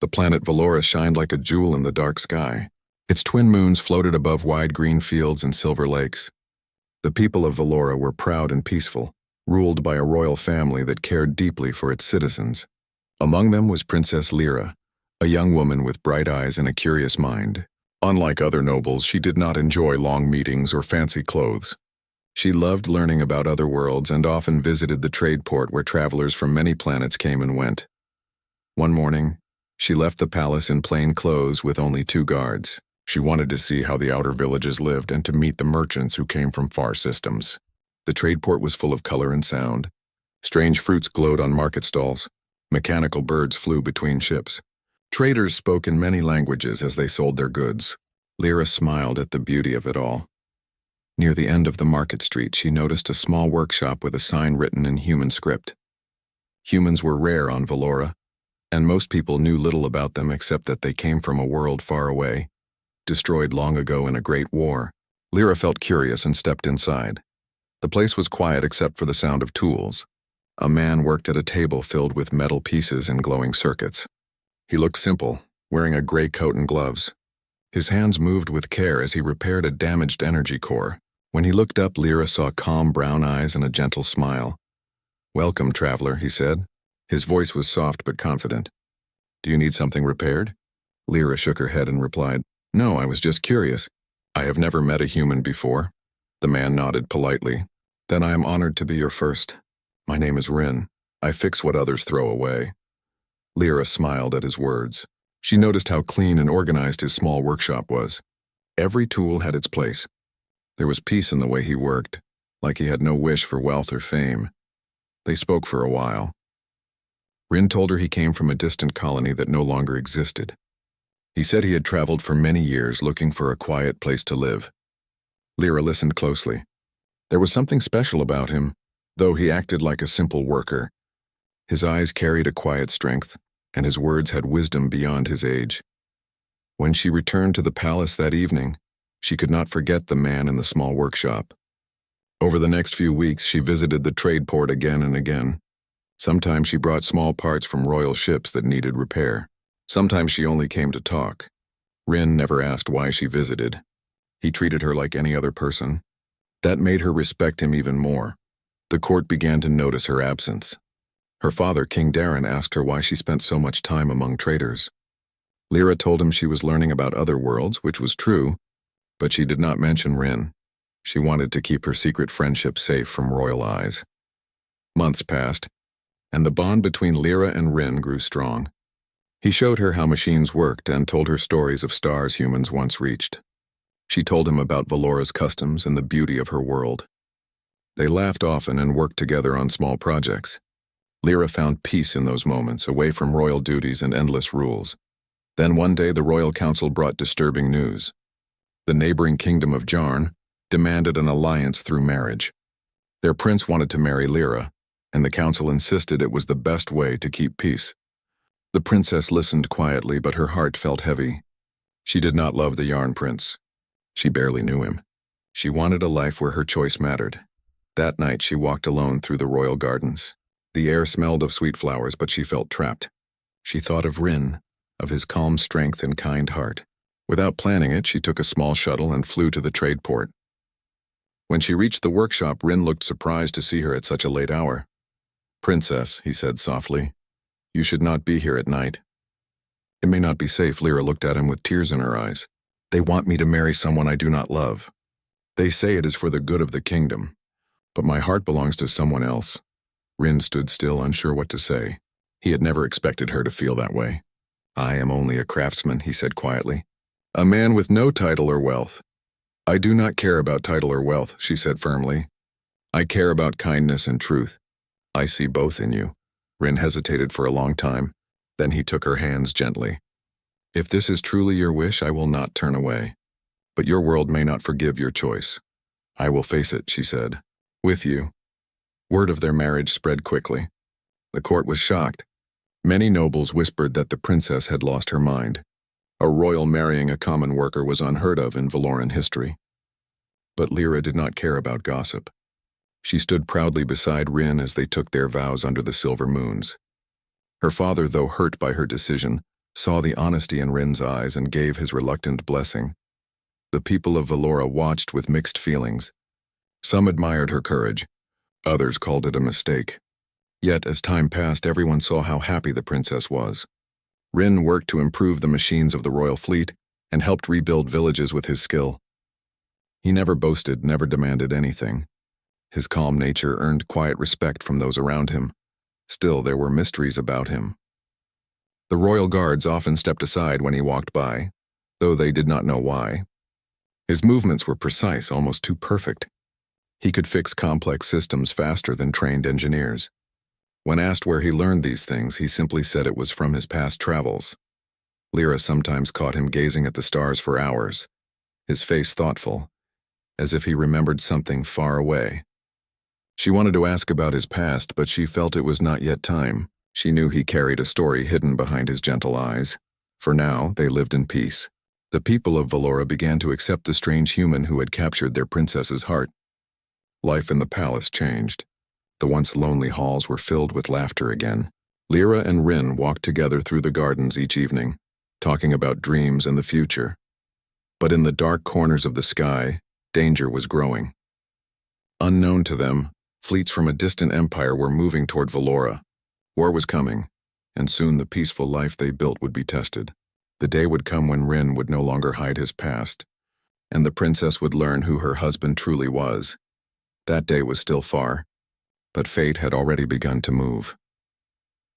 The planet Valora shined like a jewel in the dark sky. Its twin moons floated above wide green fields and silver lakes. The people of Valora were proud and peaceful, ruled by a royal family that cared deeply for its citizens. Among them was Princess Lyra, a young woman with bright eyes and a curious mind. Unlike other nobles, she did not enjoy long meetings or fancy clothes. She loved learning about other worlds and often visited the trade port where travelers from many planets came and went. One morning, she left the palace in plain clothes with only 2 guards. She wanted to see how the outer villages lived and to meet the merchants who came from far systems. The trade port was full of color and sound. Strange fruits glowed on market stalls. Mechanical birds flew between ships. Traders spoke in many languages as they sold their goods. Lyra smiled at the beauty of it all. Near the end of the market street, she noticed a small workshop with a sign written in human script. Humans were rare on Valora, and most people knew little about them except that they came from a world far away, destroyed long ago in a great war. Lyra felt curious and stepped inside. The place was quiet except for the sound of tools. A man worked at a table filled with metal pieces and glowing circuits. He looked simple, wearing a gray coat and gloves. His hands moved with care as he repaired a damaged energy core. When he looked up, Lyra saw calm brown eyes and a gentle smile. "Welcome, traveler," he said. His voice was soft but confident. "Do you need something repaired?" Lyra shook her head and replied, "No, I was just curious. I have never met a human before." The man nodded politely. "Then I am honored to be your first. My name is Rin. I fix what others throw away." Lyra smiled at his words. She noticed how clean and organized his small workshop was. Every tool had its place. There was peace in the way he worked, like he had no wish for wealth or fame. They spoke for a while. Rin told her he came from a distant colony that no longer existed. He said he had traveled for many years looking for a quiet place to live. Lyra listened closely. There was something special about him, though he acted like a simple worker. His eyes carried a quiet strength, and his words had wisdom beyond his age. When she returned to the palace that evening, she could not forget the man in the small workshop. Over the next few weeks, she visited the trade port again and again. Sometimes she brought small parts from royal ships that needed repair. Sometimes she only came to talk. Rin never asked why she visited. He treated her like any other person. That made her respect him even more. The court began to notice her absence. Her father, King Darren, asked her why she spent so much time among traders. Lyra told him she was learning about other worlds, which was true, but she did not mention Rin. She wanted to keep her secret friendship safe from royal eyes. Months passed, and the bond between Lyra and Rin grew strong. He showed her how machines worked and told her stories of stars humans once reached. She told him about Valora's customs and the beauty of her world. They laughed often and worked together on small projects. Lyra found peace in those moments, away from royal duties and endless rules. Then one day the royal council brought disturbing news. The neighboring kingdom of Jarn demanded an alliance through marriage. Their prince wanted to marry Lyra, and the council insisted it was the best way to keep peace. The princess listened quietly, but her heart felt heavy. She did not love the Yarn prince. She barely knew him. She wanted a life where her choice mattered. That night she walked alone through the royal gardens. The air smelled of sweet flowers, but she felt trapped. She thought of Rin, of his calm strength and kind heart. Without planning it, she took a small shuttle and flew to the trade port. When she reached the workshop, Rin looked surprised to see her at such a late hour. "Princess," he said softly, "you should not be here at night." "It may not be safe." Lyra looked at him with tears in her eyes. "They want me to marry someone I do not love. They say it is for the good of the kingdom, but my heart belongs to someone else." Rin stood still, unsure what to say. He had never expected her to feel that way. "I am only a craftsman," he said quietly. "A man with no title or wealth." "I do not care about title or wealth," she said firmly. "I care about kindness and truth. I see both in you." Rin hesitated for a long time. Then he took her hands gently. "If this is truly your wish, I will not turn away. But your world may not forgive your choice. I will face it," she said. "With you." Word of their marriage spread quickly. The court was shocked. Many nobles whispered that the princess had lost her mind. A royal marrying a common worker was unheard of in Valoran history. But Lyra did not care about gossip. She stood proudly beside Rin as they took their vows under the silver moons. Her father, though hurt by her decision, saw the honesty in Rin's eyes and gave his reluctant blessing. The people of Valora watched with mixed feelings. Some admired her courage. Others called it a mistake. Yet, as time passed, everyone saw how happy the princess was. Rin worked to improve the machines of the royal fleet and helped rebuild villages with his skill. He never boasted, never demanded anything. His calm nature earned quiet respect from those around him. Still, there were mysteries about him. The royal guards often stepped aside when he walked by, though they did not know why. His movements were precise, almost too perfect. He could fix complex systems faster than trained engineers. When asked where he learned these things, he simply said it was from his past travels. Lyra sometimes caught him gazing at the stars for hours, his face thoughtful, as if he remembered something far away. She wanted to ask about his past, but she felt it was not yet time. She knew he carried a story hidden behind his gentle eyes. For now, they lived in peace. The people of Valora began to accept the strange human who had captured their princess's heart. Life in the palace changed. The once lonely halls were filled with laughter again. Lyra and Rin walked together through the gardens each evening, talking about dreams and the future. But in the dark corners of the sky, danger was growing. Unknown to them, fleets from a distant empire were moving toward Valora. War was coming, and soon the peaceful life they built would be tested. The day would come when Rin would no longer hide his past, and the princess would learn who her husband truly was. That day was still far, but fate had already begun to move.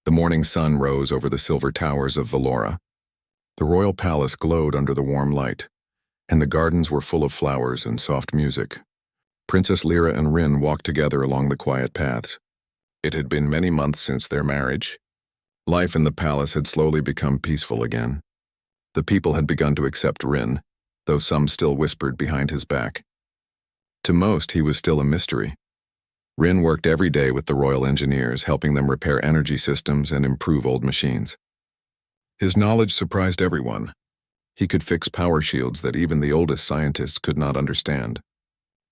The morning sun rose over the silver towers of Valora. The royal palace glowed under the warm light, and the gardens were full of flowers and soft music. Princess Lyra and Rin walked together along the quiet paths. It had been many months since their marriage. Life in the palace had slowly become peaceful again. The people had begun to accept Rin, though some still whispered behind his back. To most, he was still a mystery. Rin worked every day with the royal engineers, helping them repair energy systems and improve old machines. His knowledge surprised everyone. He could fix power shields that even the oldest scientists could not understand.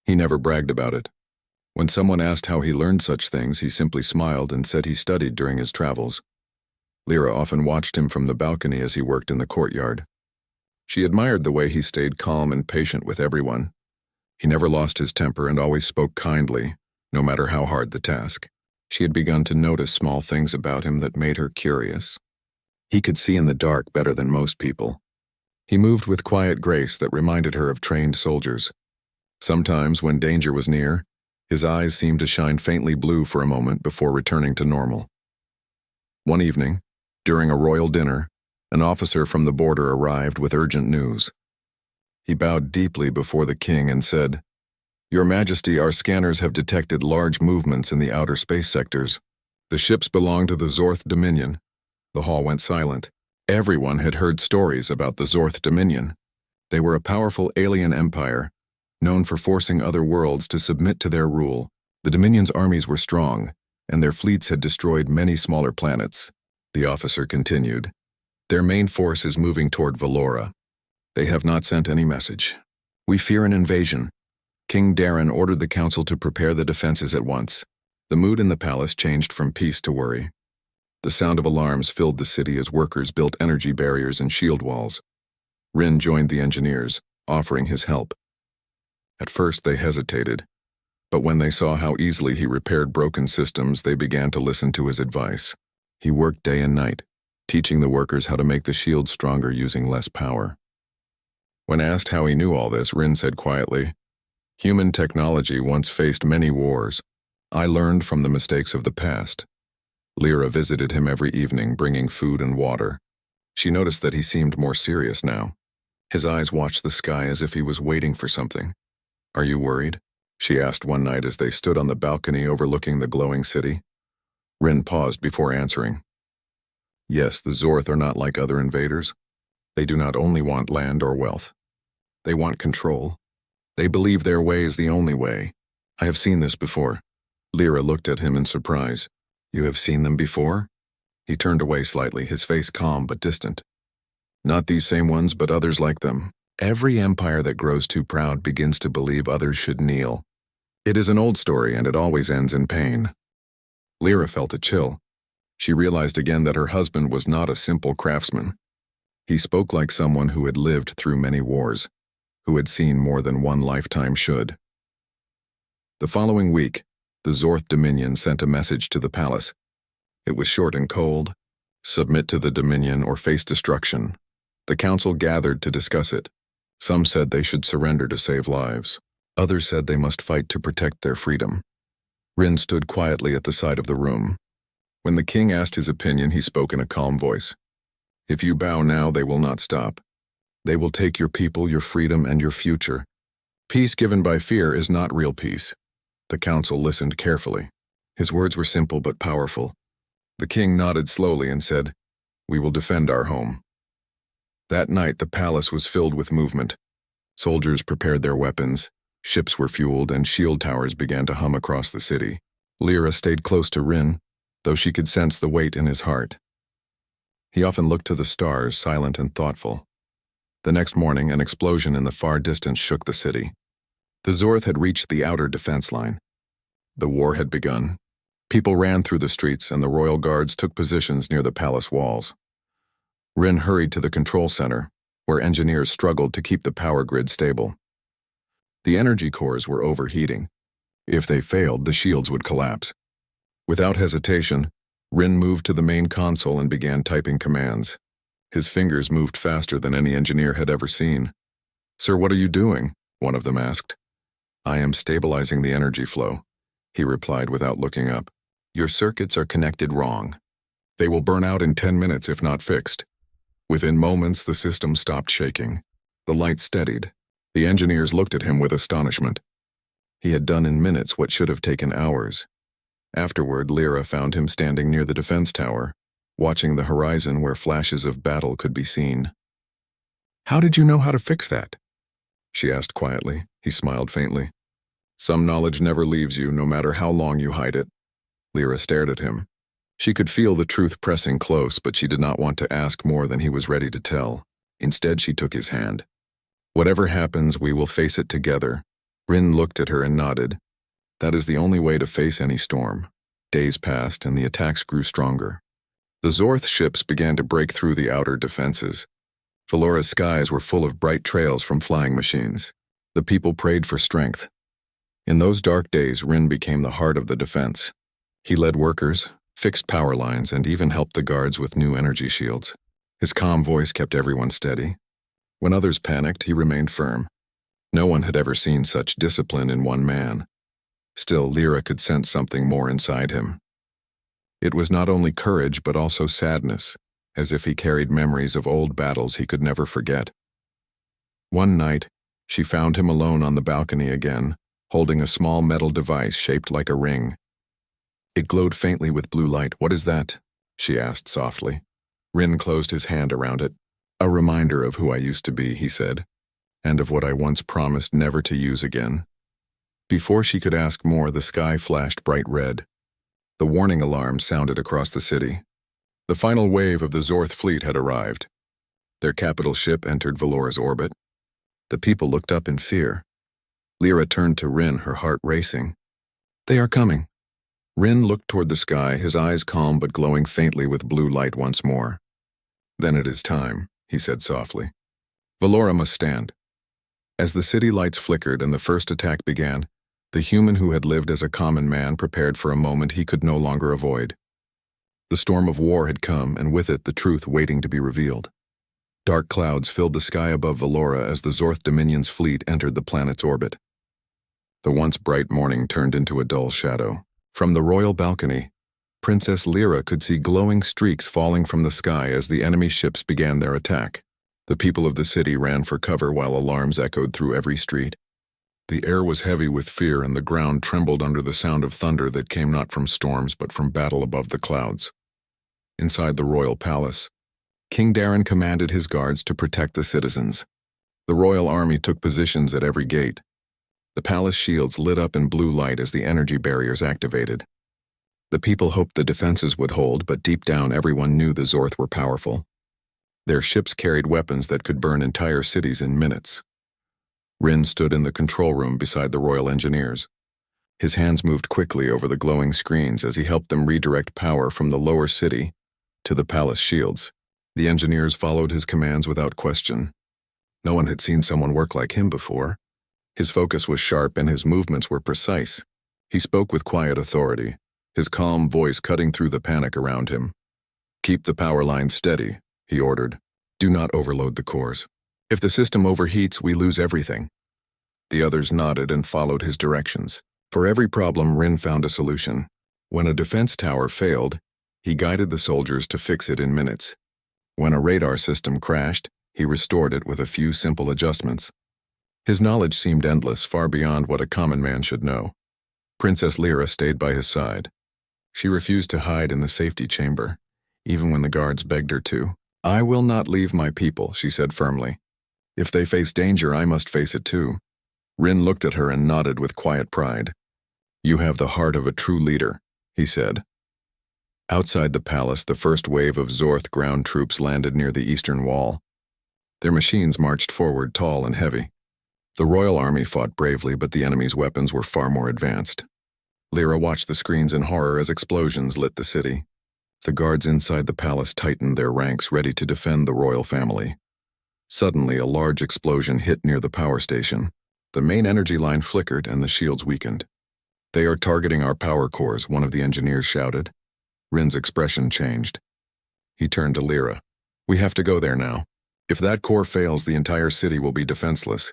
He never bragged about it. When someone asked how he learned such things, he simply smiled and said he studied during his travels. Lyra often watched him from the balcony as he worked in the courtyard. She admired the way he stayed calm and patient with everyone. He never lost his temper and always spoke kindly, no matter how hard the task. She had begun to notice small things about him that made her curious. He could see in the dark better than most people. He moved with quiet grace that reminded her of trained soldiers. Sometimes, when danger was near, his eyes seemed to shine faintly blue for a moment before returning to normal. One evening, during a royal dinner, an officer from the border arrived with urgent news. He bowed deeply before the king and said, "Your Majesty, our scanners have detected large movements in the outer space sectors. The ships belong to the Zorth Dominion." The hall went silent. Everyone had heard stories about the Zorth Dominion. They were a powerful alien empire, known for forcing other worlds to submit to their rule. The Dominion's armies were strong, and their fleets had destroyed many smaller planets. The officer continued, "Their main force is moving toward Valora. They have not sent any message. We fear an invasion." King Darren ordered the council to prepare the defenses at once. The mood in the palace changed from peace to worry. The sound of alarms filled the city as workers built energy barriers and shield walls. Rin joined the engineers, offering his help. At first they hesitated, but when they saw how easily he repaired broken systems, they began to listen to his advice. He worked day and night, teaching the workers how to make the shield stronger using less power. When asked how he knew all this, Rin said quietly, "Human technology once faced many wars. I learned from the mistakes of the past." Lyra visited him every evening, bringing food and water. She noticed that he seemed more serious now. His eyes watched the sky as if he was waiting for something. "Are you worried?" she asked one night as they stood on the balcony overlooking the glowing city. Rin paused before answering. "Yes, the Zorth are not like other invaders. They do not only want land or wealth. They want control. They believe their way is the only way. I have seen this before." Lyra looked at him in surprise. "You have seen them before?" He turned away slightly, his face calm but distant. "Not these same ones, but others like them. Every empire that grows too proud begins to believe others should kneel. It is an old story, and it always ends in pain." Lyra felt a chill. She realized again that her husband was not a simple craftsman. He spoke like someone who had lived through many wars, who had seen more than one lifetime should. The following week, the Zorth Dominion sent a message to the palace. It was short and cold: submit to the Dominion or face destruction. The council gathered to discuss it. Some said they should surrender to save lives. Others said they must fight to protect their freedom. Rin stood quietly at the side of the room. When the king asked his opinion, he spoke in a calm voice. If you bow now, they will not stop. They will take your people, your freedom, and your future. Peace given by fear is not real peace. The council listened carefully. His words were simple but powerful. The king nodded slowly and said, "We will defend our home." That night, the palace was filled with movement. Soldiers prepared their weapons, ships were fueled, and shield towers began to hum across the city. Lyra stayed close to Rin, though she could sense the weight in his heart. He often looked to the stars, silent and thoughtful. The next morning, an explosion in the far distance shook the city. The Zorth had reached the outer defense line. The war had begun. People ran through the streets, and the royal guards took positions near the palace walls. Rin hurried to the control center, where engineers struggled to keep the power grid stable. The energy cores were overheating. If they failed, the shields would collapse. Without hesitation, Rin moved to the main console and began typing commands. His fingers moved faster than any engineer had ever seen. "Sir, what are you doing?" one of them asked. "I am stabilizing the energy flow," he replied without looking up. "Your circuits are connected wrong. They will burn out in 10 minutes if not fixed." Within moments, the system stopped shaking. The lights steadied. The engineers looked at him with astonishment. He had done in minutes what should have taken hours. Afterward, Lyra found him standing near the defense tower, watching the horizon where flashes of battle could be seen. "How did you know how to fix that?" she asked quietly. He smiled faintly. "Some knowledge never leaves you, no matter how long you hide it." Lyra stared at him. She could feel the truth pressing close, but she did not want to ask more than he was ready to tell. Instead, she took his hand. "Whatever happens, we will face it together." Rin looked at her and nodded. That is the only way to face any storm. Days passed, and the attacks grew stronger. The Zorth ships began to break through the outer defenses. Valora's skies were full of bright trails from flying machines. The people prayed for strength. In those dark days, Rin became the heart of the defense. He led workers, fixed power lines, and even helped the guards with new energy shields. His calm voice kept everyone steady. When others panicked, he remained firm. No one had ever seen such discipline in one man. Still, Lyra could sense something more inside him. It was not only courage, but also sadness, as if he carried memories of old battles he could never forget. One night, she found him alone on the balcony again, holding a small metal device shaped like a ring. It glowed faintly with blue light. "What is that?" she asked softly. Rin closed his hand around it. "A reminder of who I used to be," he said, "and of what I once promised never to use again." Before she could ask more, the sky flashed bright red. The warning alarm sounded across the city. The final wave of the Zorth fleet had arrived. Their capital ship entered Valora's orbit. The people looked up in fear. Lyra turned to Rin, her heart racing. "They are coming." Rin looked toward the sky, his eyes calm but glowing faintly with blue light once more. "Then it is time," he said softly. "Valora must stand." As the city lights flickered and the first attack began, the human who had lived as a common man prepared for a moment he could no longer avoid. The storm of war had come, and with it the truth waiting to be revealed. Dark clouds filled the sky above Valora as the Zorth Dominion's fleet entered the planet's orbit. The once bright morning turned into a dull shadow. From the royal balcony, Princess Lyra could see glowing streaks falling from the sky as the enemy ships began their attack. The people of the city ran for cover while alarms echoed through every street. The air was heavy with fear, and the ground trembled under the sound of thunder that came not from storms but from battle above the clouds. Inside the royal palace, King Darren commanded his guards to protect the citizens. The royal army took positions at every gate. The palace shields lit up in blue light as the energy barriers activated. The people hoped the defenses would hold, but deep down everyone knew the Zorth were powerful. Their ships carried weapons that could burn entire cities in minutes. Rin stood in the control room beside the royal engineers. His hands moved quickly over the glowing screens as he helped them redirect power from the lower city to the palace shields. The engineers followed his commands without question. No one had seen someone work like him before. His focus was sharp and his movements were precise. He spoke with quiet authority, his calm voice cutting through the panic around him. "Keep the power lines steady," he ordered. "Do not overload the cores. If the system overheats, we lose everything." The others nodded and followed his directions. For every problem, Rin found a solution. When a defense tower failed, he guided the soldiers to fix it in minutes. When a radar system crashed, he restored it with a few simple adjustments. His knowledge seemed endless, far beyond what a common man should know. Princess Lyra stayed by his side. She refused to hide in the safety chamber, even when the guards begged her to. "I will not leave my people," she said firmly. "If they face danger, I must face it too." Rin looked at her and nodded with quiet pride. "You have the heart of a true leader," he said. Outside the palace, the first wave of Zorth ground troops landed near the eastern wall. Their machines marched forward, tall and heavy. The royal army fought bravely, but the enemy's weapons were far more advanced. Lyra watched the screens in horror as explosions lit the city. The guards inside the palace tightened their ranks, ready to defend the royal family. Suddenly, a large explosion hit near the power station. The main energy line flickered and the shields weakened. "They are targeting our power cores," one of the engineers shouted. Rin's expression changed. He turned to Lyra. "We have to go there now. If that core fails, the entire city will be defenseless."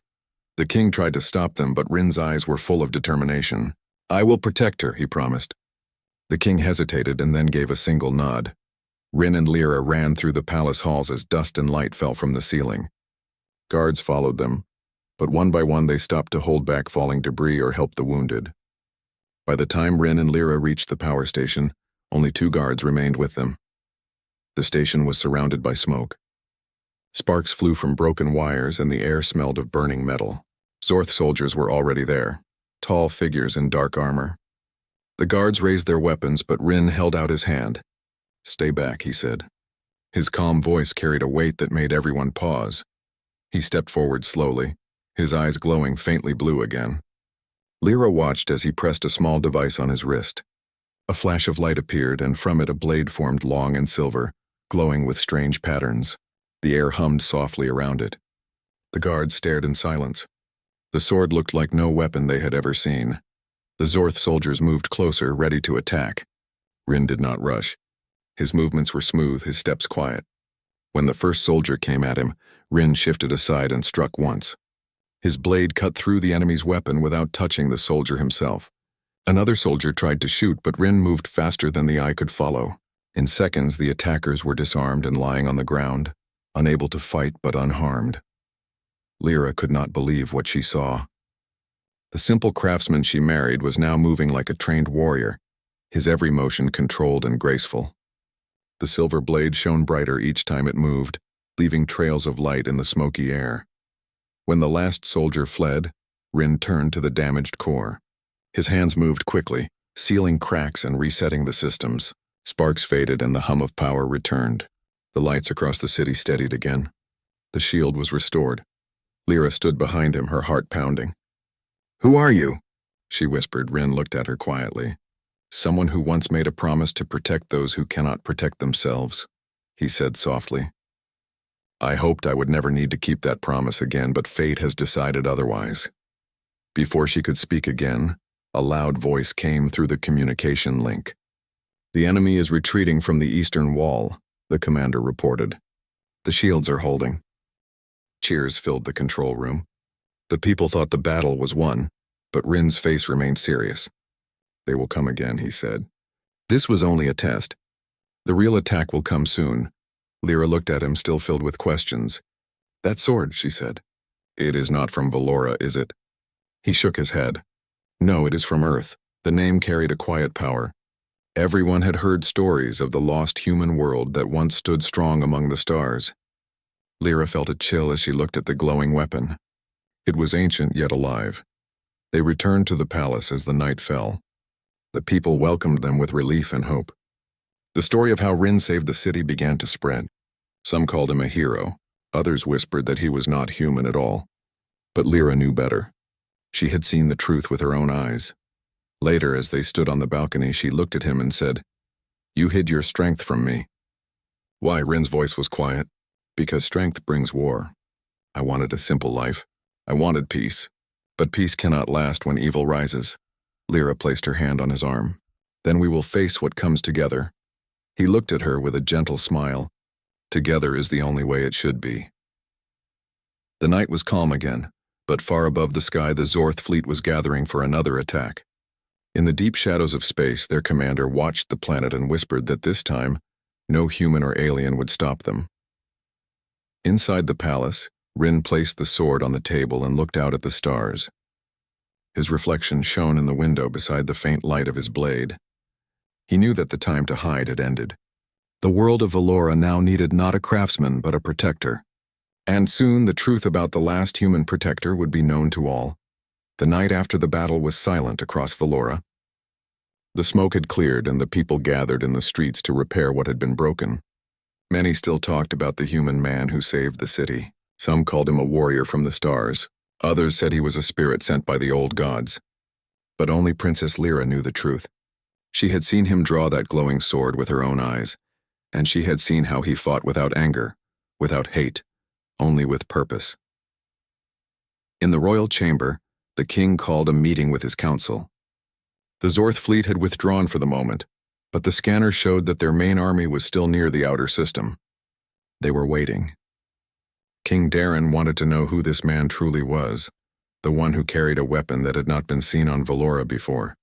The king tried to stop them, but Rin's eyes were full of determination. "I will protect her," he promised. The king hesitated and then gave a single nod. Rin and Lyra ran through the palace halls as dust and light fell from the ceiling. Guards followed them, but one by one they stopped to hold back falling debris or help the wounded. By the time Rin and Lyra reached the power station, only 2 guards remained with them. The station was surrounded by smoke. Sparks flew from broken wires and the air smelled of burning metal. Zorth soldiers were already there, tall figures in dark armor. The guards raised their weapons, but Rin held out his hand. "Stay back," he said. His calm voice carried a weight that made everyone pause. He stepped forward slowly, his eyes glowing faintly blue again. Lyra watched as he pressed a small device on his wrist. A flash of light appeared, and from it a blade formed, long and silver, glowing with strange patterns. The air hummed softly around it. The guards stared in silence. The sword looked like no weapon they had ever seen. The Zorth soldiers moved closer, ready to attack. Rin did not rush. His movements were smooth, his steps quiet. When the first soldier came at him, Rin shifted aside and struck once. His blade cut through the enemy's weapon without touching the soldier himself. Another soldier tried to shoot, but Rin moved faster than the eye could follow. In seconds, the attackers were disarmed and lying on the ground, unable to fight but unharmed. Lyra could not believe what she saw. The simple craftsman she married was now moving like a trained warrior, his every motion controlled and graceful. The silver blade shone brighter each time it moved, leaving trails of light in the smoky air. When the last soldier fled, Rin turned to the damaged core. His hands moved quickly, sealing cracks and resetting the systems. Sparks faded and the hum of power returned. The lights across the city steadied again. The shield was restored. Lyra stood behind him, her heart pounding. "Who are you?" she whispered. Rin looked at her quietly. "Someone who once made a promise to protect those who cannot protect themselves," he said softly. "I hoped I would never need to keep that promise again, but fate has decided otherwise." Before she could speak again, a loud voice came through the communication link. "The enemy is retreating from the eastern wall," the commander reported. "The shields are holding." Cheers filled the control room. The people thought the battle was won, but Rin's face remained serious. "They will come again," he said. "This was only a test. The real attack will come soon." Lyra looked at him, still filled with questions. "That sword," she said. "It is not from Valora, is it?" He shook his head. "No, it is from Earth." The name carried a quiet power. Everyone had heard stories of the lost human world that once stood strong among the stars. Lyra felt a chill as she looked at the glowing weapon. It was ancient yet alive. They returned to the palace as the night fell. The people welcomed them with relief and hope. The story of how Rin saved the city began to spread. Some called him a hero. Others whispered that he was not human at all. But Lyra knew better. She had seen the truth with her own eyes. Later, as they stood on the balcony, she looked at him and said, "You hid your strength from me." Why? Rin's voice was quiet. Because strength brings war. I wanted a simple life. I wanted peace. But peace cannot last when evil rises. Lyra placed her hand on his arm. Then we will face what comes together. He looked at her with a gentle smile. Together is the only way it should be. The night was calm again, but far above the sky the Zorth fleet was gathering for another attack. In the deep shadows of space, their commander watched the planet and whispered that this time, no human or alien would stop them. Inside the palace, Rin placed the sword on the table and looked out at the stars. His reflection shone in the window beside the faint light of his blade. He knew that the time to hide had ended. The world of Valora now needed not a craftsman but a protector. And soon the truth about the last human protector would be known to all. The night after the battle was silent across Valora. The smoke had cleared and the people gathered in the streets to repair what had been broken. Many still talked about the human man who saved the city. Some called him a warrior from the stars. Others said he was a spirit sent by the old gods. But only Princess Lyra knew the truth. She had seen him draw that glowing sword with her own eyes, and she had seen how he fought without anger, without hate, only with purpose. In the royal chamber, the king called a meeting with his council. The Zorth fleet had withdrawn for the moment, but the scanner showed that their main army was still near the outer system. They were waiting. King Darren wanted to know who this man truly was, the one who carried a weapon that had not been seen on Valora before.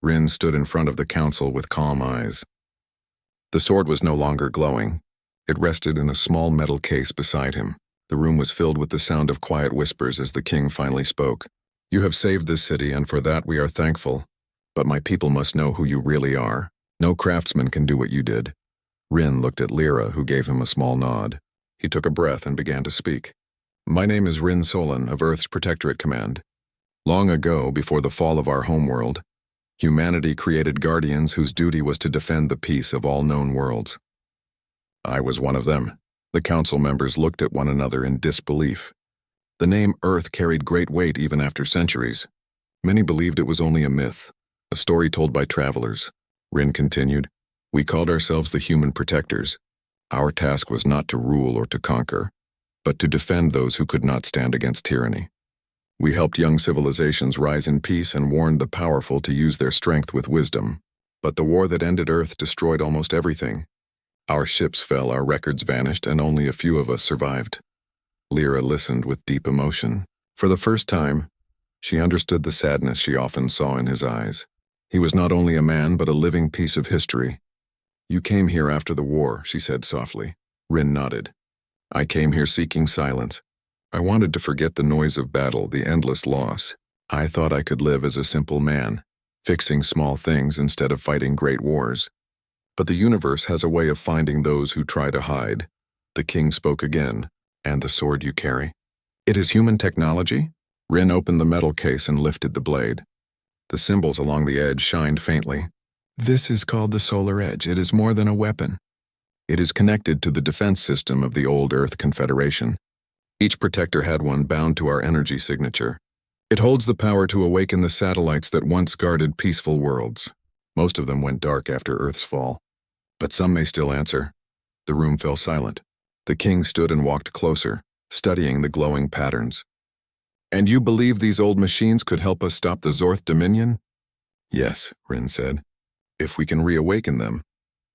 Rin stood in front of the council with calm eyes. The sword was no longer glowing. It rested in a small metal case beside him. The room was filled with the sound of quiet whispers as the king finally spoke. You have saved this city, and for that we are thankful. But my people must know who you really are. No craftsman can do what you did. Rin looked at Lyra, who gave him a small nod. He took a breath and began to speak. My name is Rin Solon of Earth's Protectorate Command. Long ago, before the fall of our homeworld, humanity created guardians whose duty was to defend the peace of all known worlds. I was one of them. The council members looked at one another in disbelief. The name Earth carried great weight even after centuries. Many believed it was only a myth, a story told by travelers. Rin continued, We called ourselves the Human Protectors. Our task was not to rule or to conquer, but to defend those who could not stand against tyranny. We helped young civilizations rise in peace and warned the powerful to use their strength with wisdom. But the war that ended Earth destroyed almost everything. Our ships fell, our records vanished, and only a few of us survived. Lyra listened with deep emotion. For the first time, she understood the sadness she often saw in his eyes. He was not only a man, but a living piece of history. You came here after the war, she said softly. Rin nodded. I came here seeking silence. I wanted to forget the noise of battle, the endless loss. I thought I could live as a simple man, fixing small things instead of fighting great wars. But the universe has a way of finding those who try to hide. The king spoke again. And the sword you carry? It is human technology? Rin opened the metal case and lifted the blade. The symbols along the edge shined faintly. This is called the Solar Edge. It is more than a weapon. It is connected to the defense system of the old Earth Confederation. Each protector had one bound to our energy signature. It holds the power to awaken the satellites that once guarded peaceful worlds. Most of them went dark after Earth's fall. But some may still answer. The room fell silent. The king stood and walked closer, studying the glowing patterns. And you believe these old machines could help us stop the Zorth Dominion? Yes, Rin said. If we can reawaken them,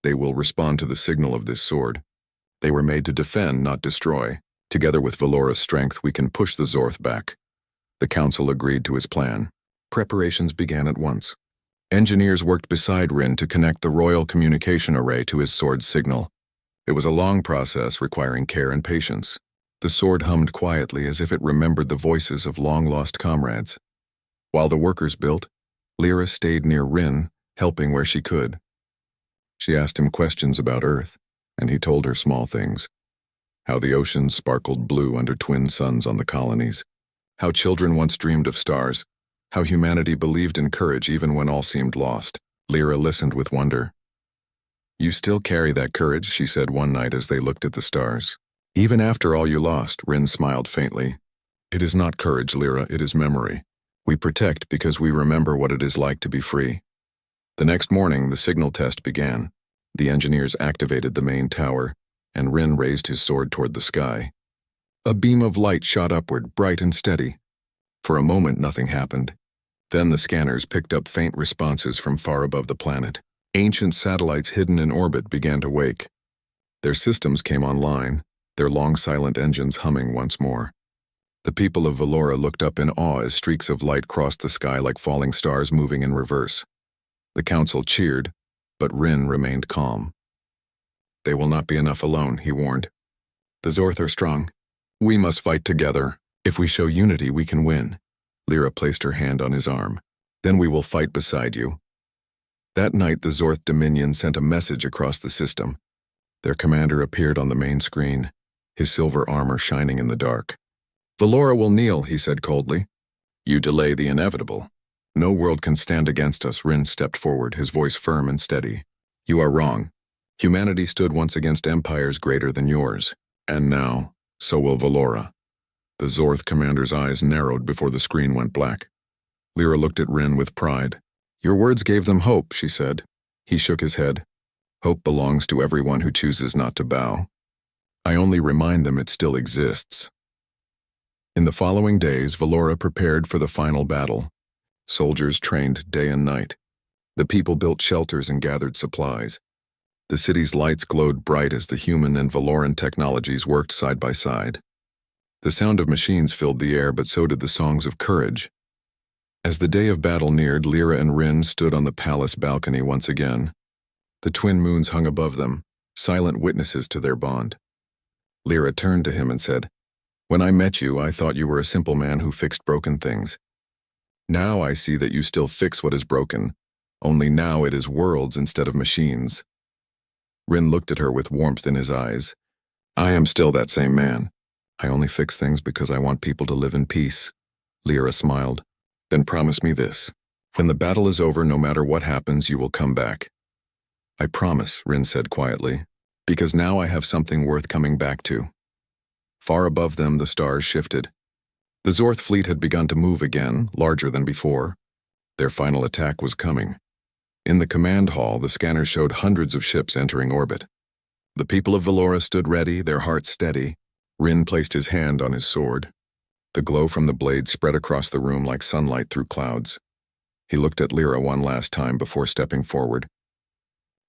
they will respond to the signal of this sword. They were made to defend, not destroy. Together with Valora's strength, we can push the Zorth back. The council agreed to his plan. Preparations began at once. Engineers worked beside Rin to connect the royal communication array to his sword's signal. It was a long process requiring care and patience. The sword hummed quietly as if it remembered the voices of long-lost comrades. While the workers built, Lyra stayed near Rin, helping where she could. She asked him questions about Earth, and he told her small things. How the oceans sparkled blue under twin suns on the colonies. How children once dreamed of stars. How humanity believed in courage even when all seemed lost. Lyra listened with wonder. You still carry that courage, she said one night as they looked at the stars. Even after all you lost, Rin smiled faintly. It is not courage, Lyra, it is memory. We protect because we remember what it is like to be free. The next morning, the signal test began. The engineers activated the main tower, and Rin raised his sword toward the sky. A beam of light shot upward, bright and steady. For a moment, nothing happened. Then the scanners picked up faint responses from far above the planet. Ancient satellites hidden in orbit began to wake. Their systems came online, their long silent engines humming once more. The people of Valora looked up in awe as streaks of light crossed the sky like falling stars moving in reverse. The council cheered, but Rin remained calm. "They will not be enough alone," he warned. "The Zorth are strong. We must fight together. If we show unity, we can win." Lyra placed her hand on his arm. "Then we will fight beside you." That night, the Zorth Dominion sent a message across the system. Their commander appeared on the main screen, his silver armor shining in the dark. "Valora will kneel," he said coldly. "You delay the inevitable. No world can stand against us." Rin stepped forward, his voice firm and steady. "You are wrong. Humanity stood once against empires greater than yours. And now, so will Valora." The Zorth commander's eyes narrowed before the screen went black. Lyra looked at Rin with pride. "Your words gave them hope," she said. He shook his head. "Hope belongs to everyone who chooses not to bow. I only remind them it still exists." In the following days, Valora prepared for the final battle. Soldiers trained day and night. The people built shelters and gathered supplies. The city's lights glowed bright as the human and Valoran technologies worked side by side. The sound of machines filled the air, but so did the songs of courage. As the day of battle neared, Lyra and Rin stood on the palace balcony once again. The twin moons hung above them, silent witnesses to their bond. Lyra turned to him and said, "When I met you, I thought you were a simple man who fixed broken things. Now I see that you still fix what is broken, only now it is worlds instead of machines." Rin looked at her with warmth in his eyes. "I am still that same man. I only fix things because I want people to live in peace." Lyra smiled. "Then promise me this. When the battle is over, no matter what happens, you will come back." "I promise," Rin said quietly, "because now I have something worth coming back to." Far above them, the stars shifted. The Zorth fleet had begun to move again, larger than before. Their final attack was coming. In the command hall, the scanners showed hundreds of ships entering orbit. The people of Valora stood ready, their hearts steady. Rin placed his hand on his sword. The glow from the blade spread across the room like sunlight through clouds. He looked at Lyra one last time before stepping forward.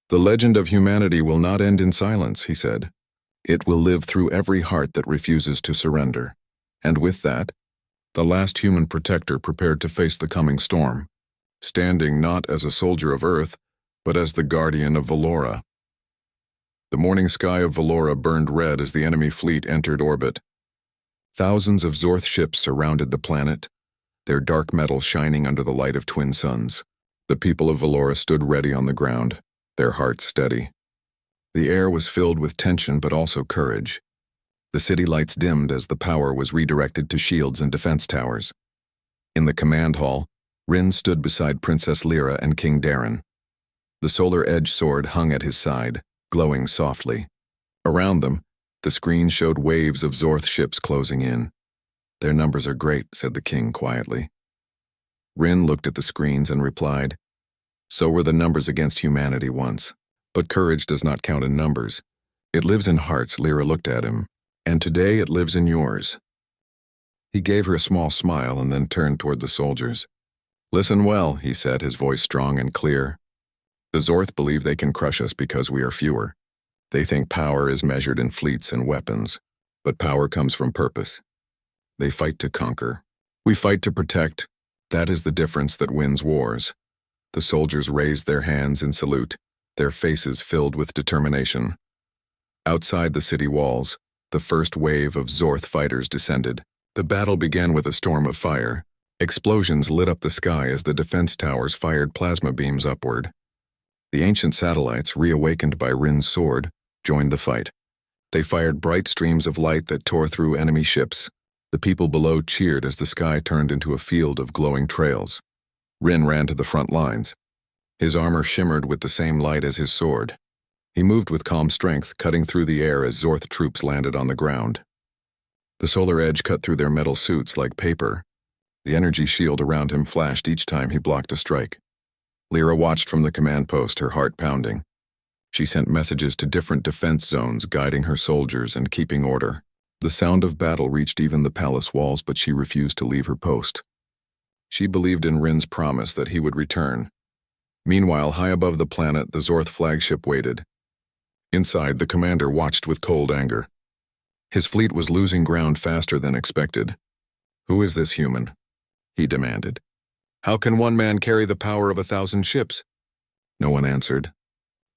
"The legend of humanity will not end in silence," he said. "It will live through every heart that refuses to surrender." And with that, the last human protector prepared to face the coming storm, standing not as a soldier of Earth, but as the guardian of Valora. The morning sky of Valora burned red as the enemy fleet entered orbit. Thousands of Zorth ships surrounded the planet, their dark metal shining under the light of twin suns. The people of Valora stood ready on the ground, their hearts steady. The air was filled with tension but also courage. The city lights dimmed as the power was redirected to shields and defense towers. In the command hall, Rin stood beside Princess Lyra and King Darren. The solar edge sword hung at his side, glowing softly. Around them, the screen showed waves of Zorth ships closing in. "Their numbers are great," said the king quietly. Rin looked at the screens and replied, "So were the numbers against humanity once. But courage does not count in numbers. It lives in hearts." Lyra looked at him. "And today it lives in yours." He gave her a small smile and then turned toward the soldiers. "Listen well," he said, his voice strong and clear. "The Zorth believe they can crush us because we are fewer. They think power is measured in fleets and weapons, but power comes from purpose. They fight to conquer. We fight to protect. That is the difference that wins wars." The soldiers raised their hands in salute, their faces filled with determination. Outside the city walls, the first wave of Zorth fighters descended. The battle began with a storm of fire. Explosions lit up the sky as the defense towers fired plasma beams upward. The ancient satellites, reawakened by Rin's sword, joined the fight. They fired bright streams of light that tore through enemy ships. The people below cheered as the sky turned into a field of glowing trails. Rin ran to the front lines. His armor shimmered with the same light as his sword. He moved with calm strength, cutting through the air as Zorth troops landed on the ground. The solar edge cut through their metal suits like paper. The energy shield around him flashed each time he blocked a strike. Lyra watched from the command post, her heart pounding. She sent messages to different defense zones, guiding her soldiers and keeping order. The sound of battle reached even the palace walls, but she refused to leave her post. She believed in Rin's promise that he would return. Meanwhile, high above the planet, the Zorth flagship waited. Inside, the commander watched with cold anger. His fleet was losing ground faster than expected. "Who is this human?" he demanded. "How can one man carry the power of 1,000 ships?" No one answered.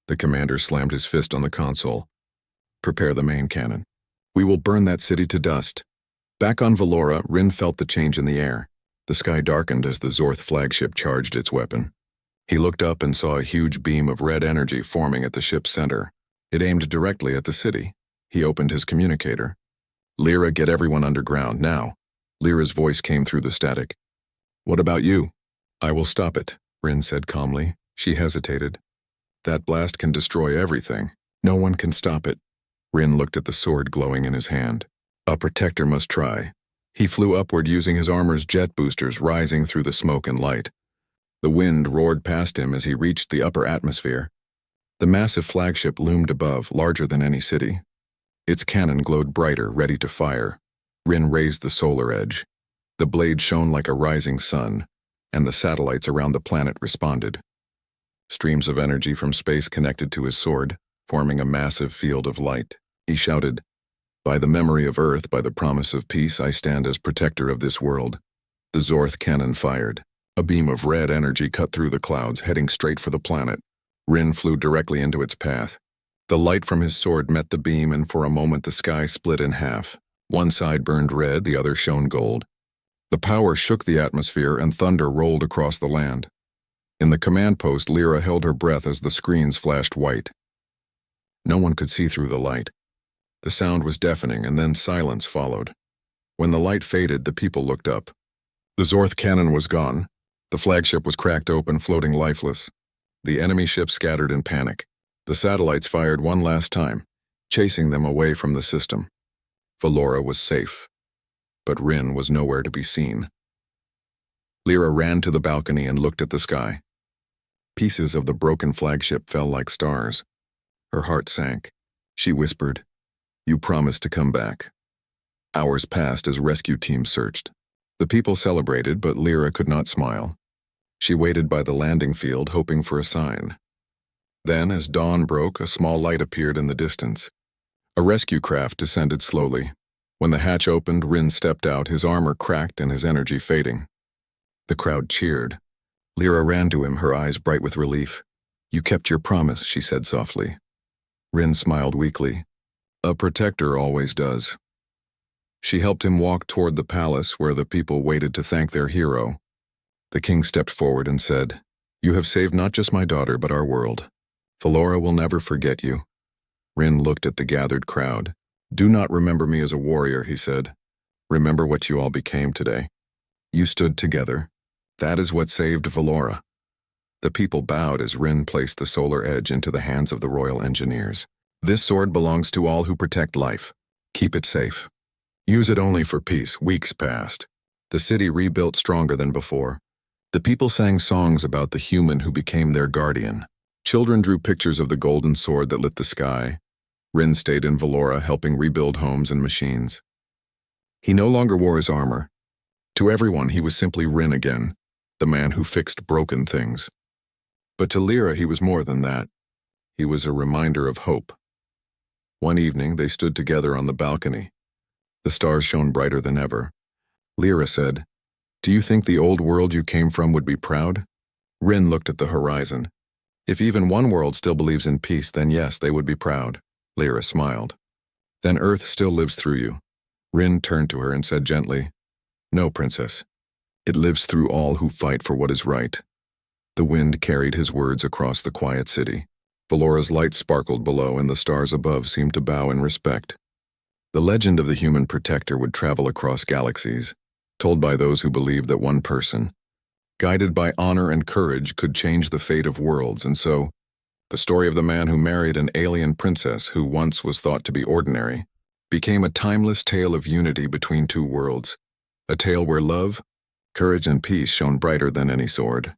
The commander slammed his fist on the console. "Prepare the main cannon. We will burn that city to dust." Back on Valora, Rin felt the change in the air. The sky darkened as the Zorth flagship charged its weapon. He looked up and saw a huge beam of red energy forming at the ship's center. It aimed directly at the city. He opened his communicator. "Lyra, get everyone underground, now." Lyra's voice came through the static. "What about you?" "I will stop it," Rin said calmly. She hesitated. "That blast can destroy everything. No one can stop it." Rin looked at the sword glowing in his hand. "A protector must try." He flew upward using his armor's jet boosters, rising through the smoke and light. The wind roared past him as he reached the upper atmosphere. The massive flagship loomed above, larger than any city. Its cannon glowed brighter, ready to fire. Rin raised the solar edge. The blade shone like a rising sun, and the satellites around the planet responded. Streams of energy from space connected to his sword, forming a massive field of light. He shouted, "By the memory of Earth, by the promise of peace, I stand as protector of this world." The Zorth cannon fired. A beam of red energy cut through the clouds, heading straight for the planet. Rin flew directly into its path. The light from his sword met the beam, and for a moment the sky split in half. One side burned red, the other shone gold. The power shook the atmosphere, and thunder rolled across the land. In the command post, Lyra held her breath as the screens flashed white. No one could see through the light. The sound was deafening, and then silence followed. When the light faded, the people looked up. The Zorth cannon was gone. The flagship was cracked open, floating lifeless. The enemy ships scattered in panic. The satellites fired one last time, chasing them away from the system. Valora was safe, but Rin was nowhere to be seen. Lyra ran to the balcony and looked at the sky. Pieces of the broken flagship fell like stars. Her heart sank. She whispered, "You promised to come back." Hours passed as rescue teams searched. The people celebrated, but Lyra could not smile. She waited by the landing field, hoping for a sign. Then, as dawn broke, a small light appeared in the distance. A rescue craft descended slowly. When the hatch opened, Rin stepped out, his armor cracked and his energy fading. The crowd cheered. Lyra ran to him, her eyes bright with relief. "You kept your promise," she said softly. Rin smiled weakly. "A protector always does." She helped him walk toward the palace where the people waited to thank their hero. The king stepped forward and said, "You have saved not just my daughter, but our world. Valora will never forget you." Rin looked at the gathered crowd. "Do not remember me as a warrior," he said. "Remember what you all became today. You stood together. That is what saved Valora." The people bowed as Rin placed the solar edge into the hands of the royal engineers. "This sword belongs to all who protect life. Keep it safe. Use it only for peace." Weeks passed. The city rebuilt stronger than before. The people sang songs about the human who became their guardian. Children drew pictures of the golden sword that lit the sky. Rin stayed in Valora, helping rebuild homes and machines. He no longer wore his armor. To everyone, he was simply Rin again, the man who fixed broken things. But to Lyra, he was more than that. He was a reminder of hope. One evening, they stood together on the balcony. The stars shone brighter than ever. Lyra said, "Do you think the old world you came from would be proud?" Rin looked at the horizon. "If even one world still believes in peace, then yes, they would be proud." Lyra smiled. "Then Earth still lives through you." Rin turned to her and said gently, "No, princess. It lives through all who fight for what is right." The wind carried his words across the quiet city. Valora's light sparkled below, and the stars above seemed to bow in respect. The legend of the human protector would travel across galaxies, told by those who believed that one person, guided by honor and courage, could change the fate of worlds. And so, the story of the man who married an alien princess who once was thought to be ordinary became a timeless tale of unity between two worlds, a tale where love, courage, and peace shone brighter than any sword.